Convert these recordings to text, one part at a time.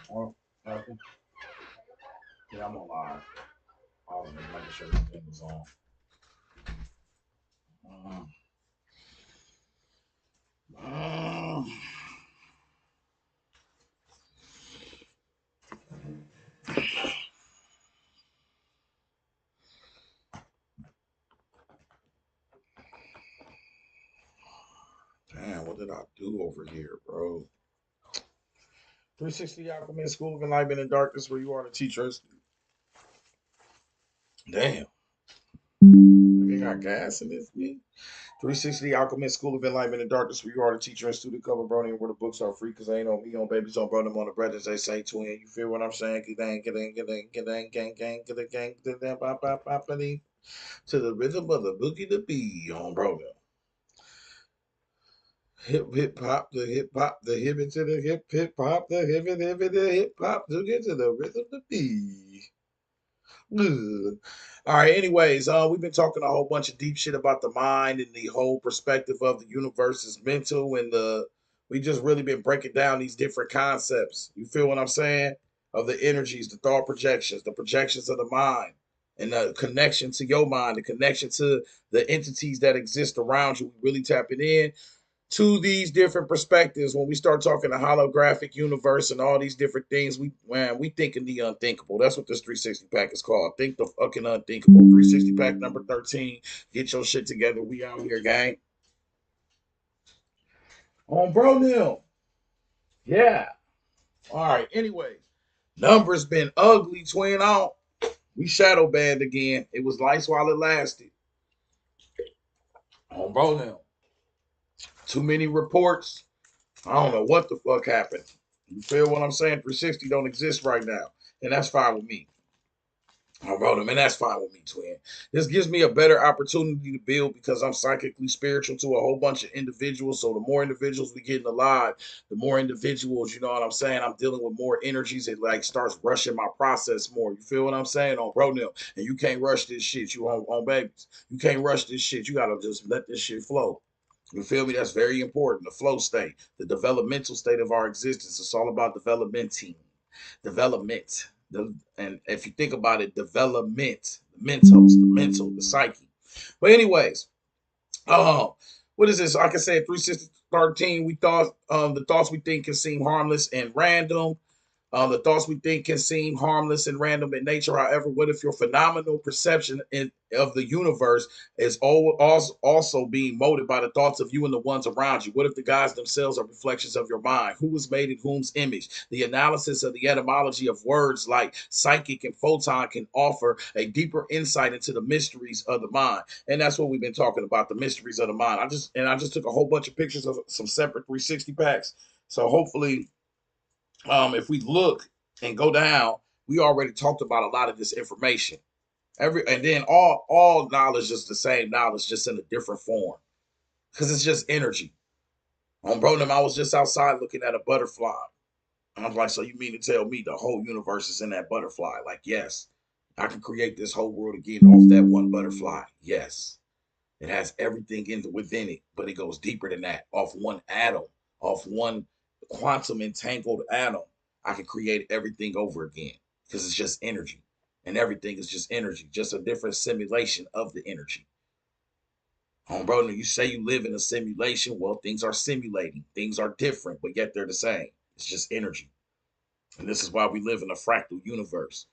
Oh, okay. Yeah, I'm on live. I was just making sure everything was on. Mm. Mm. Damn, what did I do over here, bro? 360 Alchemy School of Enlightenment and Darkness, where you are the teachers. Damn, they got gas in this bitch. 360 Alchemist School of Enlightenment and Darkness, where you are the teacher and student cover, brony, and where the books are free, because ain't on me, on babies, on brother, on the brothers, they say twin. You feel what I'm saying? To the rhythm of the boogie the bee on brother. Hip hop, the hip hop, the hip it to the hip hop, the hip it, the hip hop, to get to the rhythm of the bee. Good. All right. Anyways, we've been talking a whole bunch of deep shit about the mind and the whole perspective of the universe is mental, and we just really been breaking down these different concepts. You feel what I'm saying? Of the energies, the thought projections, the projections of the mind, and the connection to your mind, the connection to the entities that exist around you. We really tapping in to these different perspectives when we start talking the holographic universe and all these different things. We thinking the unthinkable. That's what this 360 pack is called. Think the fucking unthinkable. 360 pack number 13. Get your shit together. We out here, gang. On bro now. Yeah. All right. Anyways, numbers been ugly, twin out. We shadow banned again. It was lights while it lasted. On bro now. Too many reports. I don't know what the fuck happened. You feel what I'm saying? 360 don't exist right now. And that's fine with me. I wrote him, and that's fine with me, twin. This gives me a better opportunity to build because I'm psychically spiritual to a whole bunch of individuals. So the more individuals we get in the live, the more individuals, you know what I'm saying? I'm dealing with more energies. It like starts rushing my process more. You feel what I'm saying? On bro now. And you can't rush this shit. You on babies. You can't rush this shit. You gotta just let this shit flow. You feel me? That's very important. The flow state, the developmental state of our existence. It's all about developmenting, development. And if you think about it, development, the mentos, the mental, the psyche. But anyways, um, what is this? Like I said, 313. We thought the thoughts we think can seem harmless and random. The thoughts we think can seem harmless and random in nature. However, what if your phenomenal perception of the universe is also being molded by the thoughts of you and the ones around you? What if the gods themselves are reflections of your mind? Who was made in whom's image? The analysis of the etymology of words like psychic and photon can offer a deeper insight into the mysteries of the mind. And that's what we've been talking about, the mysteries of the mind. I just took a whole bunch of pictures of some separate 360 packs. So hopefully if we look and go down, we already talked about a lot of this information. And then all knowledge is the same knowledge, just in a different form, because it's just energy. On Bronham, I was just outside looking at a butterfly. And I was like, so you mean to tell me the whole universe is in that butterfly? Like, yes, I can create this whole world again off that one butterfly. Yes, it has everything within it, but it goes deeper than that. Off one atom, off one quantum entangled atom, I can create everything over again because it's just energy. And everything is just energy, just a different simulation of the energy. Bro, you say you live in a simulation. Well, things are simulating. Things are different, but yet they're the same. It's just energy. And this is why we live in a fractal universe.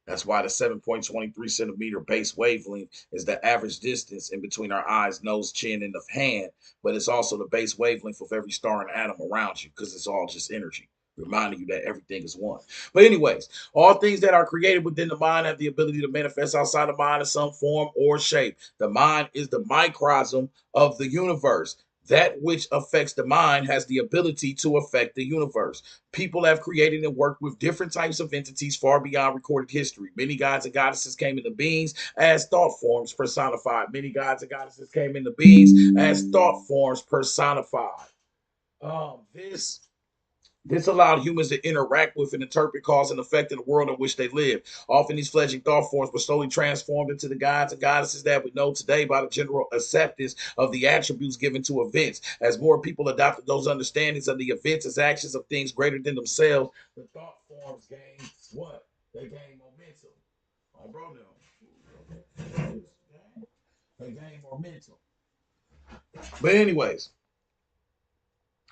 That's why the 7.23 centimeter base wavelength is the average distance in between our eyes, nose, chin, and the hand. But it's also the base wavelength of every star and atom around you because it's all just energy, reminding you that everything is one. But, anyways, all things that are created within the mind have the ability to manifest outside the mind in some form or shape. The mind is the microcosm of the universe. That which affects the mind has the ability to affect the universe. People have created and worked with different types of entities far beyond recorded history. Many gods and goddesses came into beings as thought forms personified. Many gods and goddesses came into beings as thought forms personified. This this allowed humans to interact with and interpret cause and effect in the world in which they live. Often these fledgling thought forms were slowly transformed into the gods and goddesses that we know today by the general acceptance of the attributes given to events. As more people adopted those understandings of the events as actions of things greater than themselves, the thought forms gain what? They gain momentum. Oh, bro, no. They gain momentum. But anyways,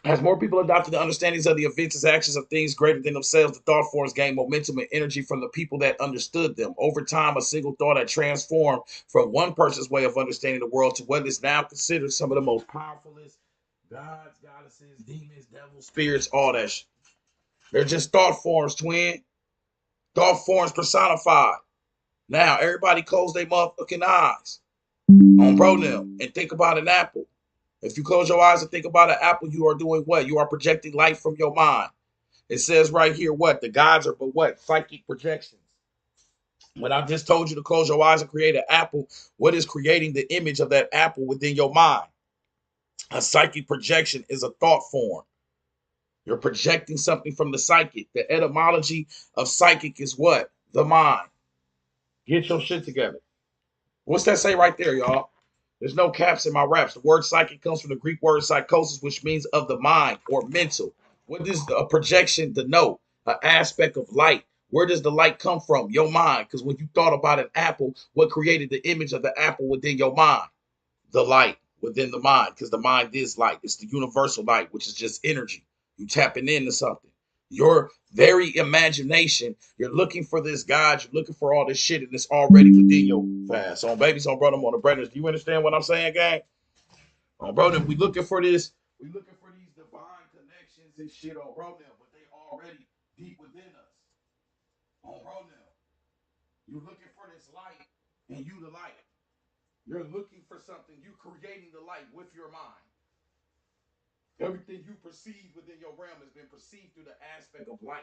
as more people adopted the understandings of the events as actions of things greater than themselves, the thought forms gained momentum and energy from the people that understood them. Over time, a single thought had transformed from one person's way of understanding the world to what is now considered some of the most powerfulest gods, goddesses, demons, devils, spirits, all that shit. They're just thought forms, twin. Thought forms personified. Now, everybody close their motherfucking eyes on bro them and think about an apple. If you close your eyes and think about an apple, you are doing what? You are projecting light from your mind. It says right here what? The gods are but what? Psychic projections. When I just told you to close your eyes and create an apple, what is creating the image of that apple within your mind? A psychic projection is a thought form. You're projecting something from the psychic. The etymology of psychic is what? The mind. Get your shit together. What's that say right there, y'all? There's no caps in my raps. The word psychic comes from the Greek word psychosis, which means of the mind or mental. What does a projection denote? An aspect of light. Where does the light come from? Your mind. Because when you thought about an apple, what created the image of the apple within your mind? The light within the mind. Because the mind is light. It's the universal light, which is just energy. You tapping into something. Your very imagination, you're looking for this God, you're looking for all this shit, and it's already within your fast. On babies, on brother, on the brothers. Do you understand what I'm saying, gang? On brother, we looking for this, we looking for these divine connections and shit on bro now, but they already deep within us. On bro now. You're looking for this light, and you the light. You're looking for something, you creating the light with your mind. Everything you perceive within your realm has been perceived through the aspect of light.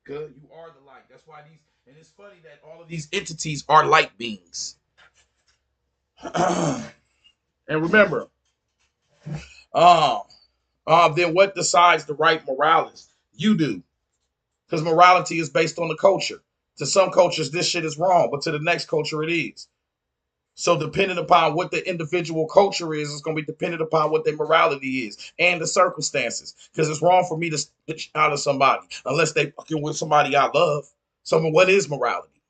Good, you are the light. That's why these, and it's funny that all of these entities are light beings. And remember, um, then what decides the right morality? You do, because morality is based on the culture. To some cultures, this shit is wrong, but to the next culture, it is. So depending upon what the individual culture is, it's going to be dependent upon what their morality is and the circumstances. Because it's wrong for me to stitch out of somebody unless they fucking with somebody I love. So what is morality?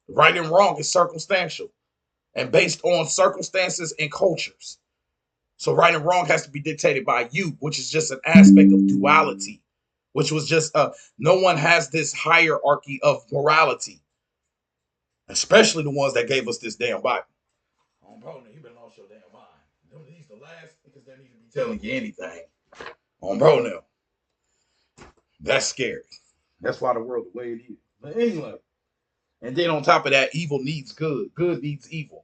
Right and wrong is circumstantial and based on circumstances and cultures. So right and wrong has to be dictated by you, which is just an aspect of duality, which was just no one has this hierarchy of morality, especially the ones that gave us this damn Bible. Oh, bro, you better lost your damn mind. These the last because they need to be telling you anything. On bro now. That's scary. That's why the world the way it is. But anyway, and then on top of that, evil needs good. Good needs evil.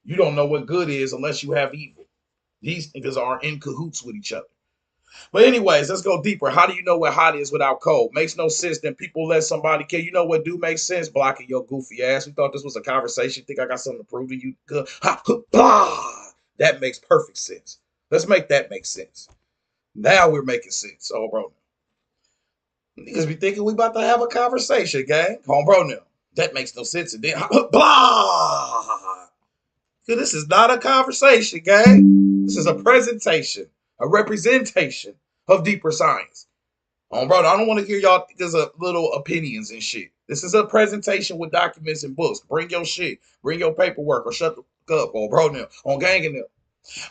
You don't know what good is unless you have evil. These niggas are in cahoots with each other. But anyways, let's go deeper. How do you know what hot is without cold? Makes no sense. Then people let somebody kill. You know what do make sense? Blocking your goofy ass. We thought this was a conversation. Think I got something to prove to you? Good. Ha, blah. That makes perfect sense. Let's make that make sense. Now we're making sense. Oh, bro. Niggas be thinking we about to have a conversation, gang. Oh, bro, now. That makes no sense. And then, blah. This is not a conversation, gang. This is a presentation, a representation of deeper science. Bro, I don't want to hear y'all there's a little opinions and shit. This is a presentation with documents and books. Bring your shit. Bring your paperwork or shut the fuck up, bro. Now, on gang and them.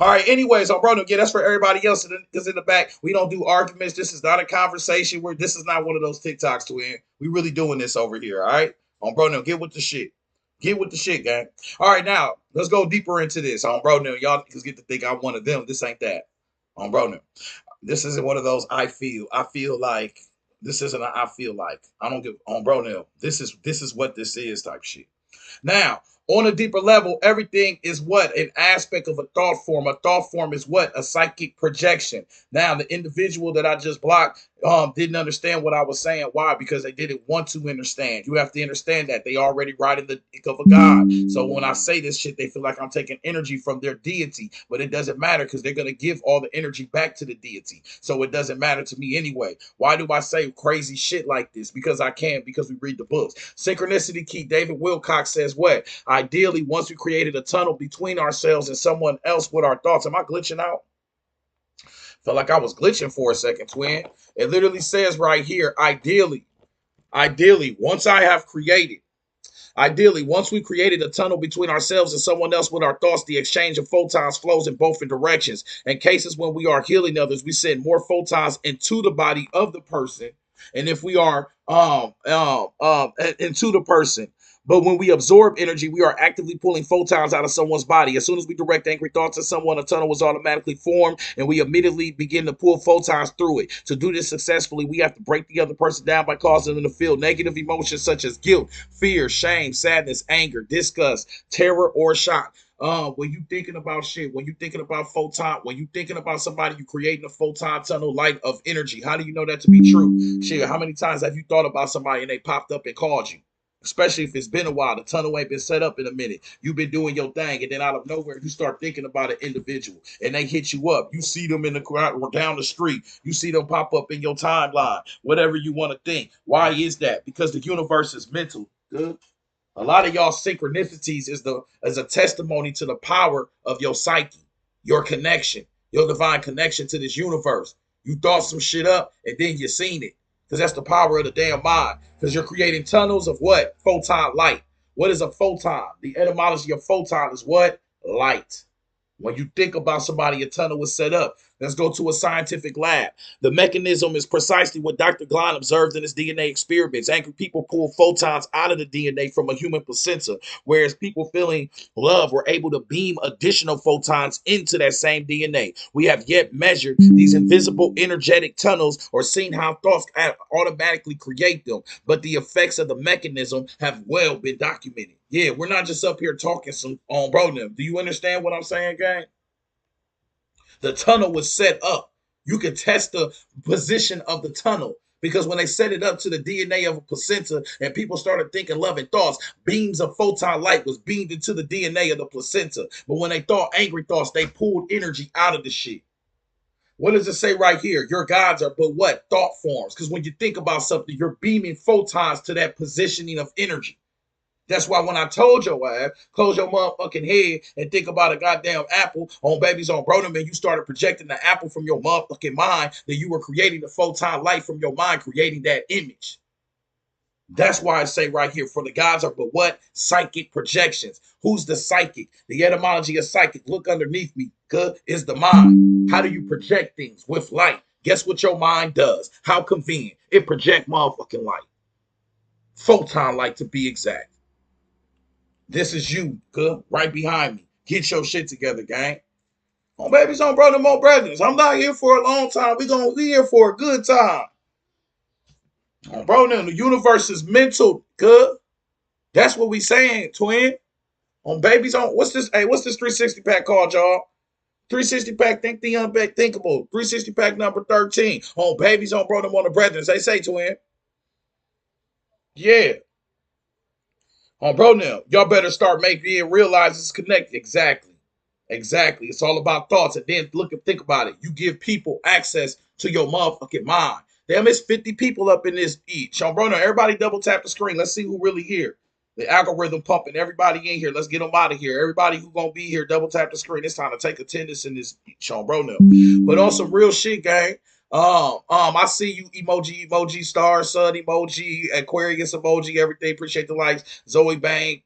All right, anyways, bro, yeah, that's for everybody else because in the back. We don't do arguments. This is not a conversation. This is not one of those TikToks, twin. We really doing this over here, all right? Bro, now, get with the shit. Get with the shit, gang. All right, now, let's go deeper into this. Bro, now, y'all niggas get to think I'm one of them. This ain't that. Bro, now. This isn't one of those I feel like. This isn't a I feel like. I don't give on bro now. This is what this is type shit. Now, On a deeper level, everything is what? An aspect of a thought form. A thought form is what? A psychic projection. Now, the individual that I just blocked didn't understand what I was saying. Why? Because they didn't want to understand. You have to understand that they already riding the dick of a god. So when I say this shit, they feel like I'm taking energy from their deity, but it doesn't matter because they're gonna give all the energy back to the deity. So it doesn't matter to me anyway. Why do I say crazy shit like this? Because I can. Because we read the books. Synchronicity key. David Wilcox says what? Ideally, once we created a tunnel between ourselves and someone else with our thoughts. Am I glitching out? Felt like I was glitching for a second, twin. It literally says right here, ideally, once we created a tunnel between ourselves and someone else with our thoughts, the exchange of photons flows in both directions. In cases when we are healing others, we send more photons into the body of the person. And if we are into the person, but when we absorb energy, we are actively pulling photons out of someone's body. As soon as we direct angry thoughts at someone, a tunnel is automatically formed, and we immediately begin to pull photons through it. To do this successfully, we have to break the other person down by causing them to feel negative emotions such as guilt, fear, shame, sadness, anger, disgust, terror, or shock. When you thinking about shit, when you thinking about when you thinking about somebody, you creating a photon tunnel light of energy. How do you know that to be true? Shit, how many times have you thought about somebody and they popped up and called you? Especially if it's been a while, the tunnel ain't been set up in a minute. You've been doing your thing, and then out of nowhere, you start thinking about an individual, and they hit you up. You see them in the crowd or down the street. You see them pop up in your timeline. Whatever you want to think. Why is that? Because the universe is mental. Good. A lot of y'all synchronicities is a testimony to the power of your psyche, your connection, your divine connection to this universe. You thought some shit up and then you seen it. Because that's the power of the damn mind. Because you're creating tunnels of what? Photon light. What is a photon? The etymology of photon is what? Light. When you think about somebody, a tunnel was set up. Let's go to a scientific lab. The mechanism is precisely what Dr. Glein observed in his DNA experiments. Angry people pull photons out of the DNA from a human placenta, whereas people feeling love were able to beam additional photons into that same DNA. We have yet measured these invisible energetic tunnels or seen how thoughts automatically create them, but the effects of the mechanism have well been documented. Yeah, we're not just up here talking some on bro them. Do you understand what I'm saying, gang? The tunnel was set up. You can test the position of the tunnel because when they set it up to the DNA of a placenta and people started thinking loving thoughts, beams of photon light was beamed into the DNA of the placenta. But when they thought angry thoughts, they pulled energy out of the shit. What does it say right here? Your gods are but what? Thought forms. Because when you think about something, you're beaming photons to that positioning of energy. That's why when I told your ass, close your motherfucking head and think about a goddamn apple on babies on Brodom, and you started projecting the apple from your motherfucking mind, that you were creating the photon light from your mind, creating that image. That's why I say right here, for the gods are but what? Psychic projections. Who's the psychic? The etymology of psychic, look underneath me, good, is the mind. How do you project things with light? Guess what your mind does? How convenient. It project motherfucking light. Photon light to be exact. This is you, good, right behind me. Get your shit together, gang. On babies, on brother, more brothers. I'm not here for a long time. We gonna be here for a good time. On bro, now the universe is mental, good. That's what we saying, twin. On babies, on what's this? Hey, what's this 360 pack called, y'all? 360 pack, think the unthinkable. 360 pack number 13. On babies, on bro, them on the brethren. They say, twin. Yeah. On bro, now y'all better start making it realize it's connected. Exactly. Exactly. It's all about thoughts. And then look and think about it. You give people access to your motherfucking mind. Damn, it's 50 people up in this each. Sean Bruno, everybody double tap the screen. Let's see who really here. The algorithm pumping everybody in here. Let's get them out of here. Everybody who gonna be here, double tap the screen. It's time to take attendance in this Sean Bruno. But on some real shit, gang. I see you, emoji, star, sun emoji, Aquarius emoji, everything. Appreciate the likes. Zoe Bang,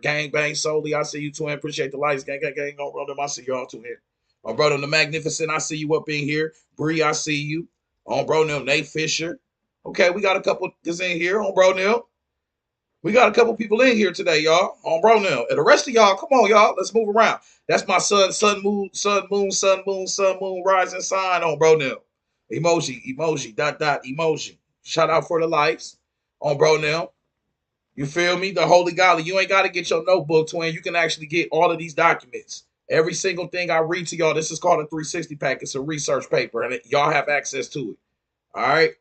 gang, bang, solely. I see you, twin. Appreciate the likes, gang. No, brother, I see y'all too here. My brother, the Magnificent, I see you up in here. Bree, I see you. On bro, Neil, Nate Fisher. Okay, we got a couple is in here. On bro, Neil. We got a couple people in here today, y'all. On bro, Neil. And the rest of y'all, come on, y'all. Let's move around. That's my sun, moon, rising sign on bro, Neil. Emoji, dot, emoji. Shout out for the likes on bro now. You feel me? The Holy Godly. You ain't got to get your notebook, twin. You can actually get all of these documents. Every single thing I read to y'all, this is called a 360 pack. It's a research paper, and y'all have access to it. All right?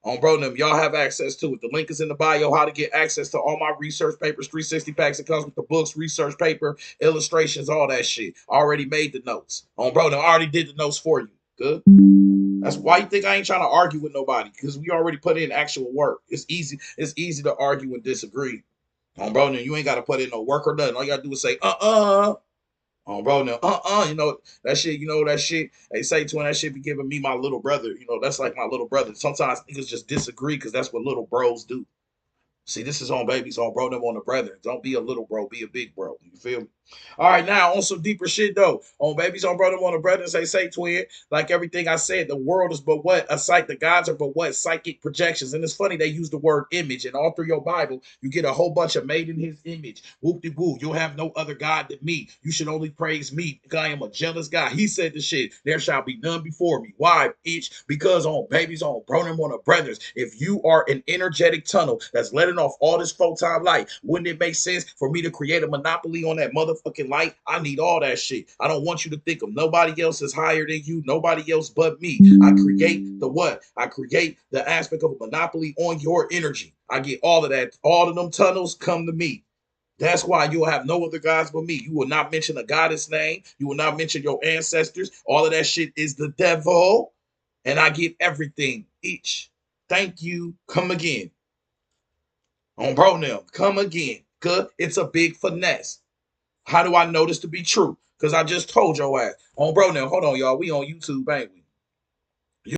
On bro them, y'all have access to it. The link is in the bio, how to get access to all my research papers, 360 packs. It comes with the books, research paper, illustrations, all that shit. I already made the notes. On bro them, I already did the notes for you. Good? That's why you think I ain't trying to argue with nobody, because we already put in actual work. It's easy. It's easy to argue and disagree. Bro, then you ain't got to put in no work or nothing. All you got to do is say, bro, now, you know, that shit, that shit, they say to him, that shit be giving me my little brother. That's like my little brother. Sometimes niggas just disagree because that's what little bros do. See, this is on babies, on bro, them on the brethren. Don't be a little bro, be a big bro. You feel me? All right, now on some deeper shit though. On babies, on bro, them on the brethren, say twin. Like everything I said, the world is but what? A sight. The gods are but what? Psychic projections. And it's funny, they use the word image. And all through your Bible, you get a whole bunch of made in his image. Whoop-de-woo. You'll have no other God than me. You should only praise me. I am a jealous God. He said the shit. There shall be none before me. Why, bitch? Because on babies, on bro, them on the brothers, if you are an energetic tunnel that's letting off all this photon light, wouldn't it make sense for me to create a monopoly on that motherfucking light? I need all that shit. I don't want you to think of nobody else is higher than you, nobody else but me. I create the what? I create the aspect of a monopoly on your energy. I get all of that. All of them tunnels come to me. That's why you will have no other gods but me. You will not mention a goddess name. You will not mention your ancestors. All of that shit is the devil. And I give everything each. Thank you. Come again. On bro now, come again. Good. It's a big finesse. How do I know this to be true? Because I just told your ass. On bro now, hold on, y'all. We on YouTube, ain't we?